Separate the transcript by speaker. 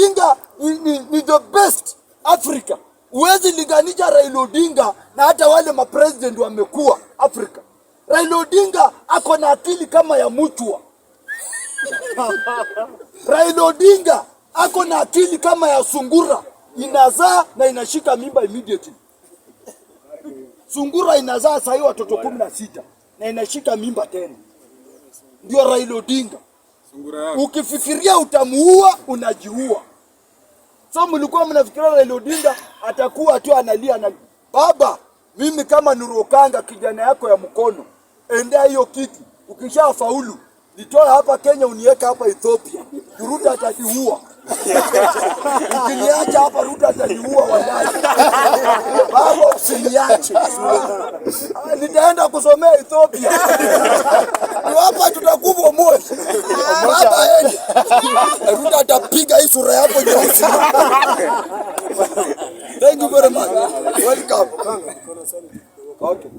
Speaker 1: Odinga ni the best Africa. Uwezi linganisha Raila Odinga na hata wale mapresident wamekuwa Afrika. Raila Odinga ako na akili kama ya mchwa. Raila Odinga ako na akili kama ya sungura. Inazaa na inashika mimba immediately. Sungura inazaa sahi watoto 16 na inashika mimba tena. Ndio Raila Odinga. Ukifikiria utamuua, unajiua. So mlikuwa mnafikiria Raila Odinga atakuwa tu analia na baba, mimi kama Nuru Okanga kijana yako ya mkono, endea hiyo kiti. Ukishafaulu, nitoe hapa Kenya uniweka hapa Ethiopia. Ruto ataniua. Ukiniacha hapa Ruto ataniua wallahi. Baba usiniache. Nitaenda kusomea Ethiopia. Hapa tutakufa moshi. Baba yeye. Ruto atapiga hii sura yako nyeusi. Thank you very much. Welcome. Okay.